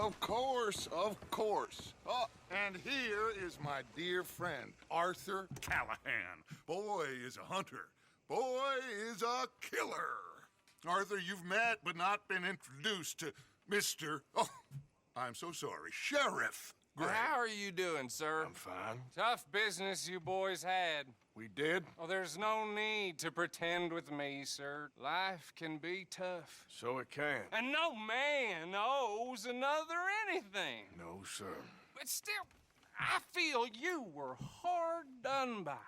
Of course, of course. Oh, and here is my dear friend, Arthur Callahan. Boy is a hunter. Boy is a killer. Arthur, you've met but not been introduced to Mr. Oh, I'm so sorry, Sheriff Gray. How are you doing, sir? I'm fine. Tough business you boys had. We did? Oh, there's no need to pretend with me, sir. Life can be tough. So it can. And no man owes another anything. No, sir. But still, I feel you were hard done by.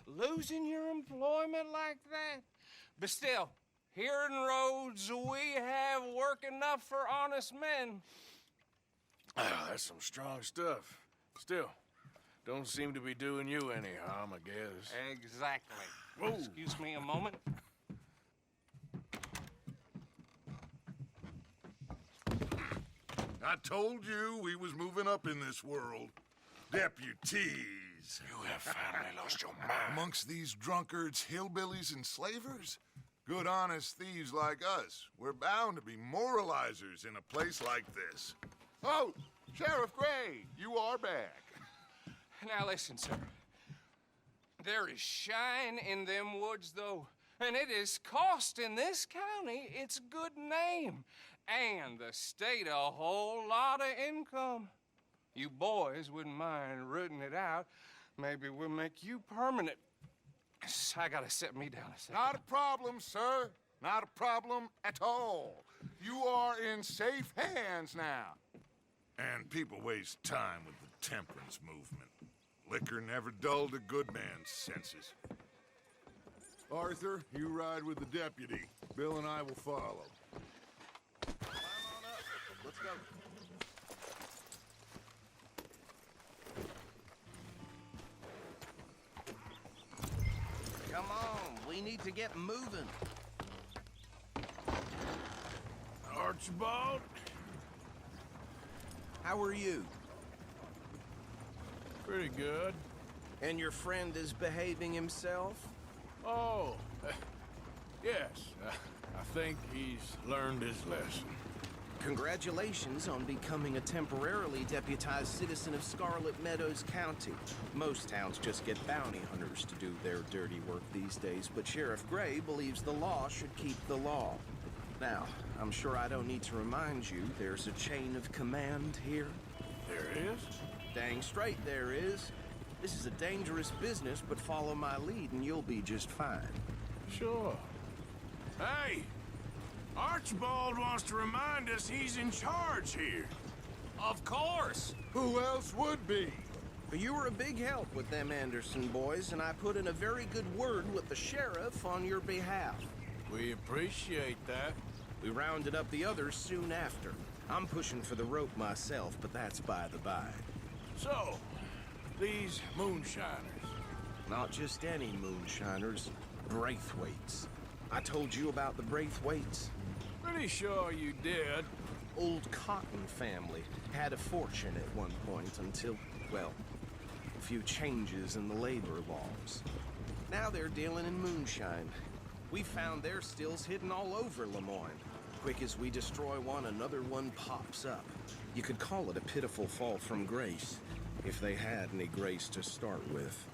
Losing your employment like that. But still, here in Rhodes, we have work enough for honest men. Ah, that's some strong stuff. Still, don't seem to be doing you any harm, I guess. Exactly. Whoa. Excuse me a moment. I told you we was moving up in this world. Deputies. You have finally lost your mind. Amongst these drunkards, hillbillies, and slavers? Good honest thieves like us. We're bound to be moralizers in a place like this. Oh, Sheriff Gray, you are back. Now listen, sir. There is shine in them woods, though, and it is costing this county its good name and the state a whole lot of income. You boys wouldn't mind rooting it out. Maybe we'll make you permanent. I gotta sit me down a second. Not a problem, sir. Not a problem at all. You are in safe hands now. And people waste time with the temperance movement. Liquor never dulled a good man's senses. Arthur, you ride with the deputy. Bill and I will follow. Climb on up. Let's go. Come on, we need to get moving. Archibald? How are you? Pretty good. And your friend is behaving himself? Oh, yes. I think he's learned his lesson. Congratulations on becoming a temporarily deputized citizen of Scarlet Meadows County. Most towns just get bounty hunters to do their dirty work these days, but Sheriff Gray believes the law should keep the law. Now, I'm sure I don't need to remind you there's a chain of command here. There is? Dang straight there is. This is a dangerous business, but follow my lead and you'll be just fine. Sure. Hey! Archibald wants to remind us he's in charge here. Of course. Who else would be? You were a big help with them Anderson boys, and I put in a very good word with the sheriff on your behalf. We appreciate that. We rounded up the others soon after. I'm pushing for the rope myself, but that's by the by. So, these moonshiners. Not just any moonshiners, Braithwaites. I told you about the Braithwaites. Pretty sure you did. Old Cotton family had a fortune at one point until, well, a few changes in the labor laws. Now they're dealing in moonshine. We found their stills hidden all over Lemoyne. Quick as we destroy one, another one pops up. You could call it a pitiful fall from grace, if they had any grace to start with.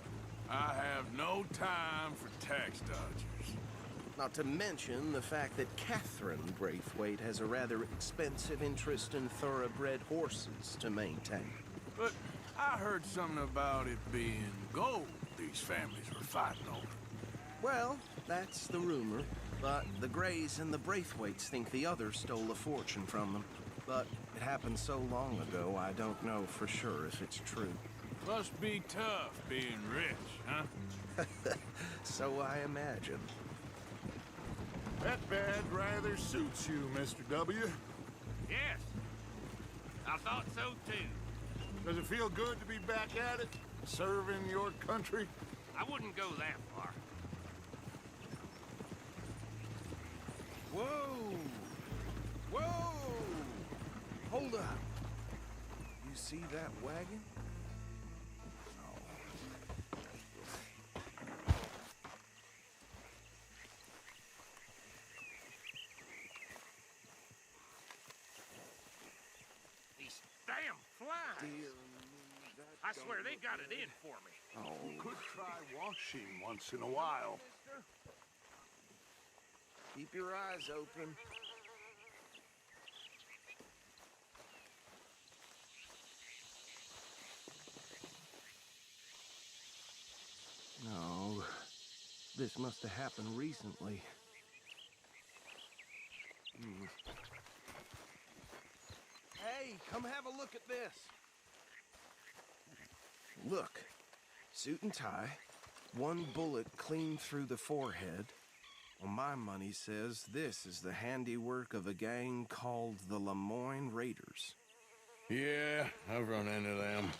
I have no time for tax dodgers. Not to mention the fact that Catherine Braithwaite has a rather expensive interest in thoroughbred horses to maintain. But I heard something about it being gold these families were fighting over. Well, that's the rumor. But the Grays and the Braithwaites think the others stole a fortune from them. But it happened so long ago, I don't know for sure if it's true. Must be tough being rich, huh? So I imagine. That badge rather suits you, Mr. W. Yes. I thought so, too. Does it feel good to be back at it? Serving your country? I wouldn't go that far. Whoa! Whoa! Hold up. You see that wagon? These flies. Dear I swear they got it in for me. You could try washing once in a while. Keep your eyes open. No, this must have happened recently. Hey, come have a look at this. Look, suit and tie, one bullet clean through the forehead. Well, my money says this is the handiwork of a gang called the Lemoyne Raiders. Yeah, I've run into them.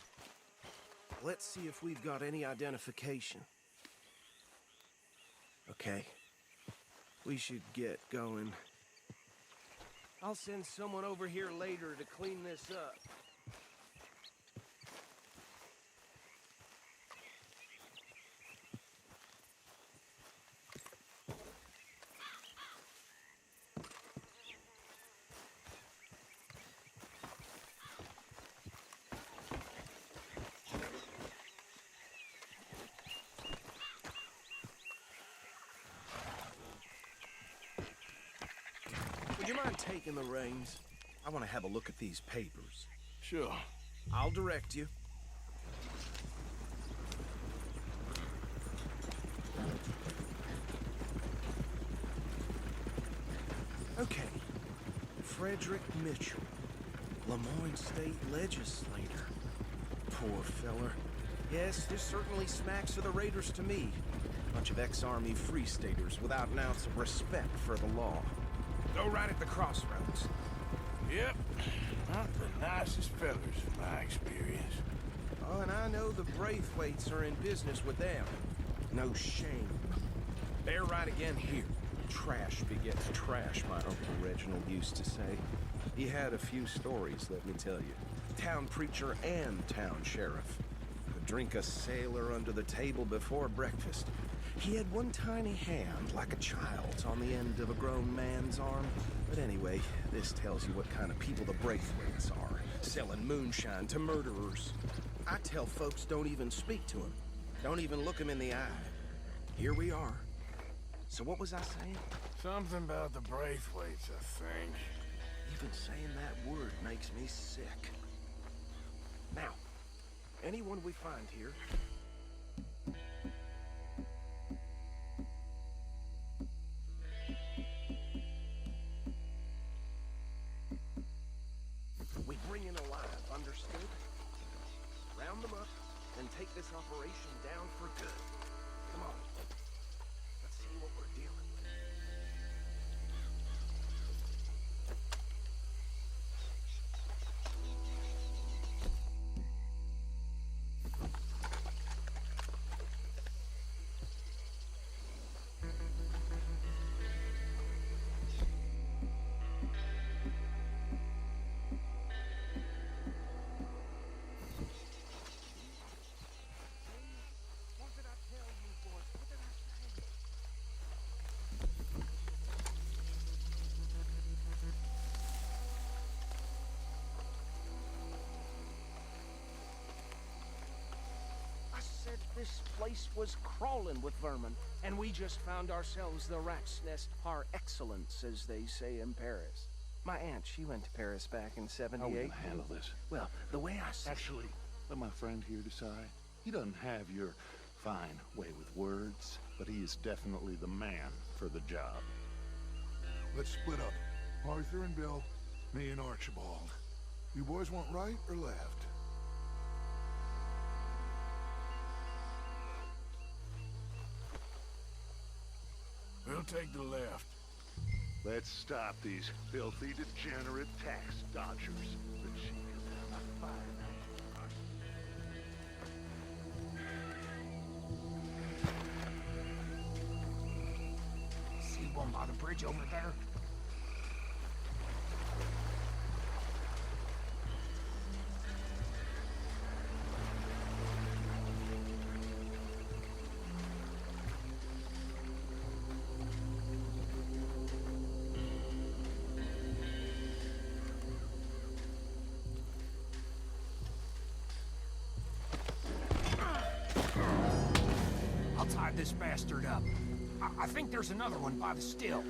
Let's see if we've got any identification. Okay, we should get going. I'll send someone over here later to clean this up. Would you mind taking the reins? I want to have a look at these papers. Sure. I'll direct you. Okay. Frederick Mitchell, Lemoyne State Legislator. Poor feller. Yes, this certainly smacks of the Raiders to me. Bunch of ex-Army Free Staters without an ounce of respect for the law. Go right at the crossroads. Yep. Not the nicest fellers, in my experience. Oh, and I know the Braithwaites are in business with them. No shame. They're right again here. Trash begets trash, my Uncle Reginald used to say. He had a few stories, let me tell you. Town preacher and town sheriff. Could drink a sailor under the table before breakfast. He had one tiny hand, like a child's, on the end of a grown man's arm. But anyway, this tells you what kind of people the Braithwaites are. Selling moonshine to murderers. I tell folks don't even speak to him. Don't even look him in the eye. Here we are. So what was I saying? Something about the Braithwaites, I think. Even saying that word makes me sick. Now, anyone we find here... we bring in alive, understood? Round them up, and take this operation down for good. Come on. Let's see what we're dealing with. What did I tell you, boys? What did I say? I said this place was crawling with vermin, and we just found ourselves the rat's nest par excellence, as they say in Paris. My aunt, she went to Paris back in How are we '78. gonna handle this? Well, the way I see Actually, let my friend here decide. He doesn't have your fine way with words, but he is definitely the man for the job. Let's split up. Arthur and Bill, me and Archibald. You boys want right or left? We'll take the left. Let's stop these filthy, degenerate tax dodgers. Let's see a fine See one by the bridge over there? tied this bastard up. I think there's another one by the still.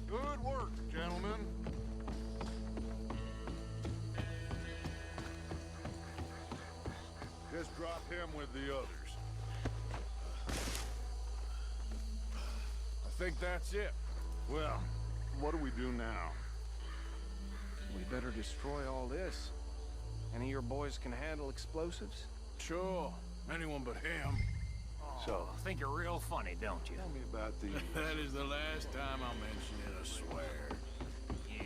Good work, gentlemen. Just drop him with the others. I think that's it. Well, what do we do now? We better destroy all this. Any of your boys can handle explosives? Sure. Anyone but him. So, think you're real funny, don't you? Tell me about the... That is the last time I'll mention it, I swear. Yeah.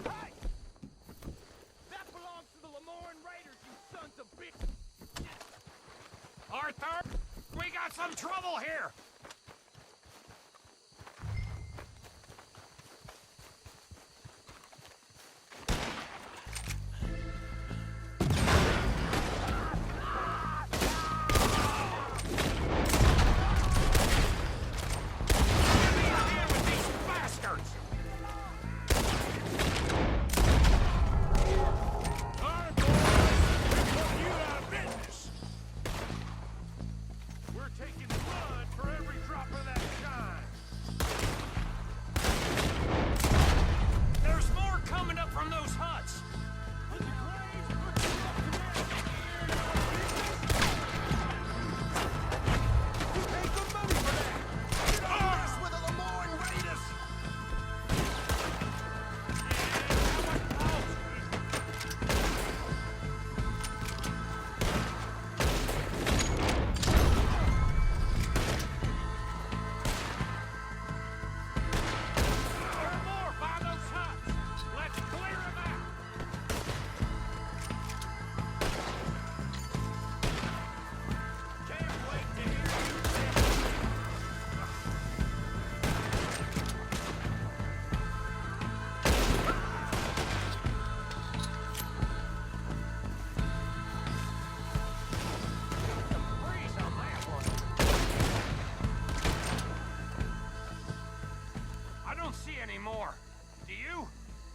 Hey! That belongs to the Lemoyne Raiders, you sons of bitch! Arthur, we got some trouble here.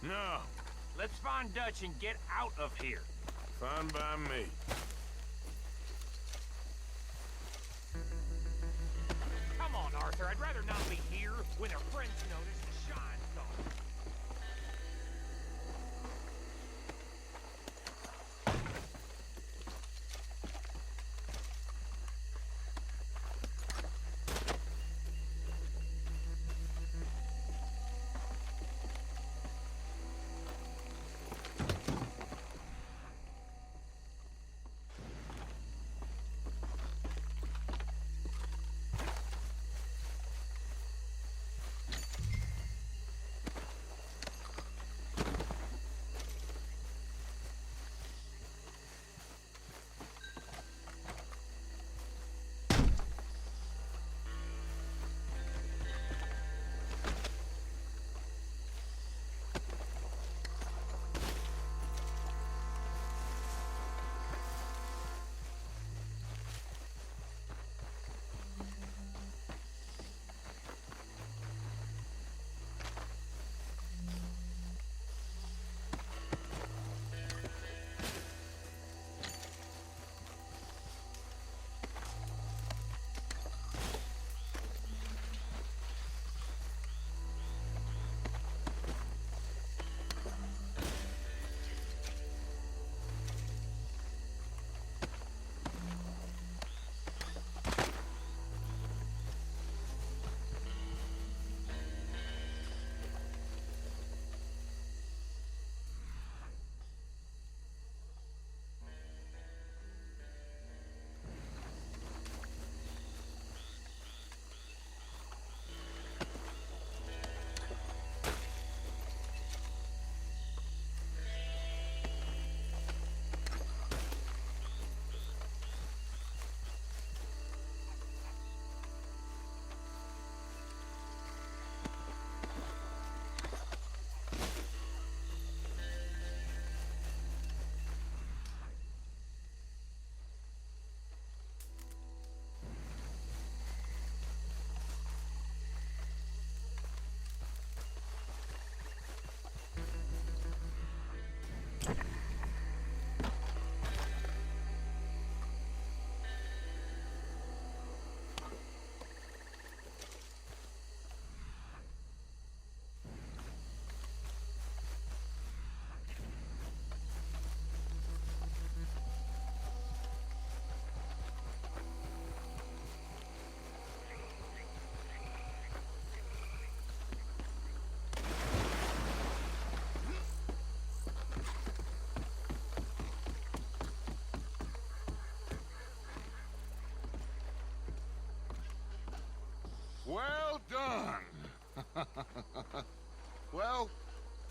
No. Let's find Dutch and get out of here. Fine by me. Come on, Arthur. I'd rather not be here when their friends notice the shine's gone.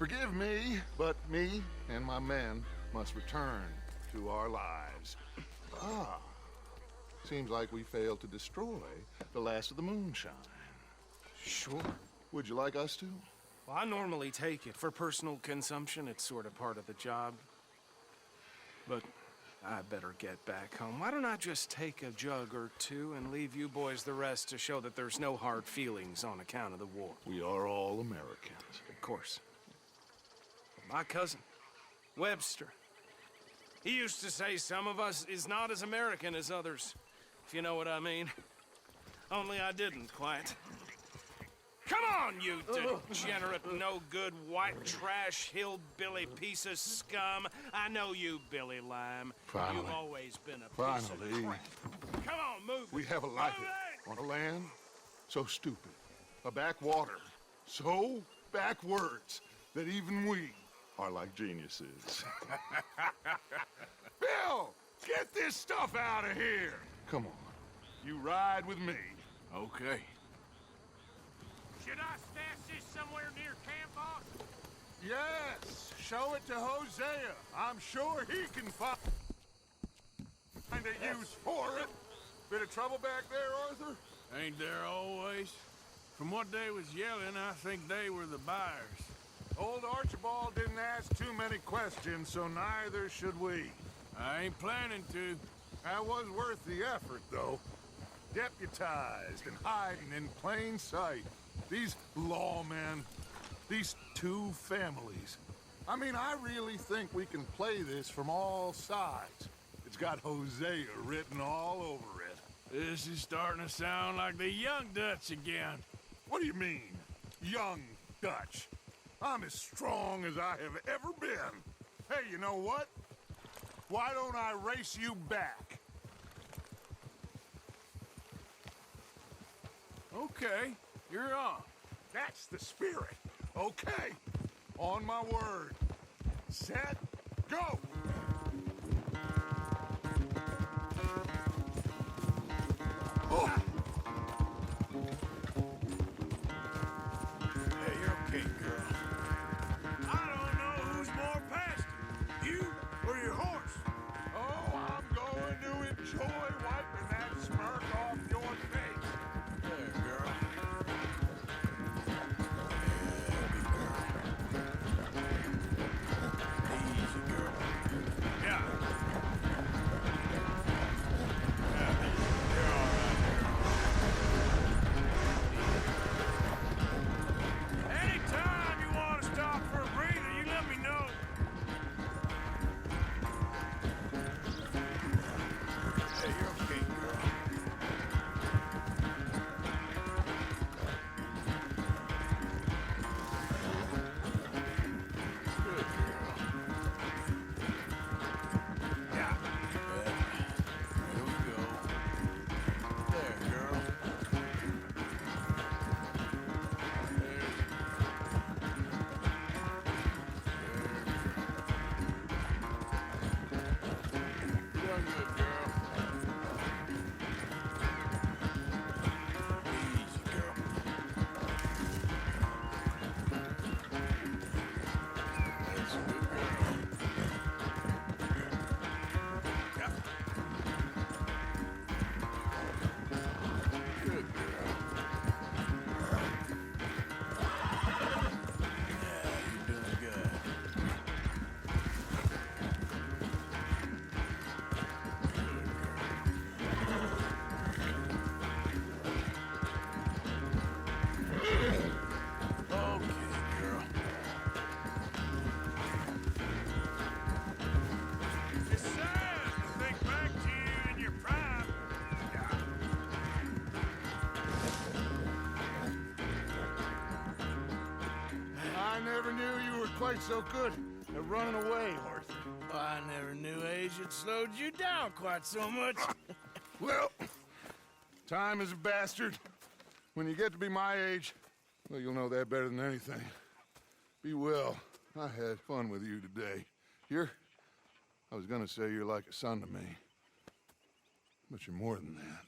Forgive me, but me and my men must return to our lives. Ah, seems like we failed to destroy the last of the moonshine. Sure. Would you like us to? Well, I normally take it. For personal consumption, it's sort of part of the job. But I better get back home. Why don't I just take a jug or two and leave you boys the rest to show that there's no hard feelings on account of the war? We are all Americans. Of course. My cousin, Webster, he used to say some of us is not as American as others, if you know what I mean. Only I didn't quite. Come on, you degenerate, no-good, white trash, hillbilly piece of scum. I know you, Billy Lime. Finally. You've always been a piece of Finally. crap. Come on, move it. We have a life Move it! on a land so stupid, a backwater so backwards that even we are like geniuses. Bill, get this stuff out of here. Come on, you ride with me. Okay. Should I stash this somewhere near camp, boss? Yes, show it to Hosea. I'm sure he can find a use for it. Bit of trouble back there, Arthur? Ain't there always? From what they was yelling, I think they were the buyers. Old Archibald didn't ask too many questions, so neither should we. I ain't planning to. That was worth the effort, though. Deputized and hiding in plain sight. These lawmen, these two families. I mean, I really think we can play this from all sides. It's got Hosea written all over it. This is starting to sound like the Young Dutch again. What do you mean, young Dutch? I'm as strong as I have ever been. Hey, you know what? Why don't I race you back? Okay, you're on. That's the spirit. Okay. On my word. Set, go! Oh. Hey, you're okay, girl. I don't know who's more past you or your horse. Oh, I'm going to enjoy wiping that smirk off your face. There, girl. Easy, girl. Yeah. You're all right, girl. Anytime you want to stop for a breather, you let me know. Hey, you're okay, girl. Good girl. Yeah. Here we go. There, girl. You're doing good, girl. Easy, girl. That's a good girl. Yeah. Good girl. Yeah, you're doing good. Okay, girl. It's sad to think back to you in your prime. Yeah. I never knew you were quite so good at running away, Arthur. I never knew age had slowed you down quite so much. Well, time is a bastard. When you get to be my age, well, you'll know that better than anything. Be well. I had fun with you today. I was gonna say you're like a son to me, but you're more than that.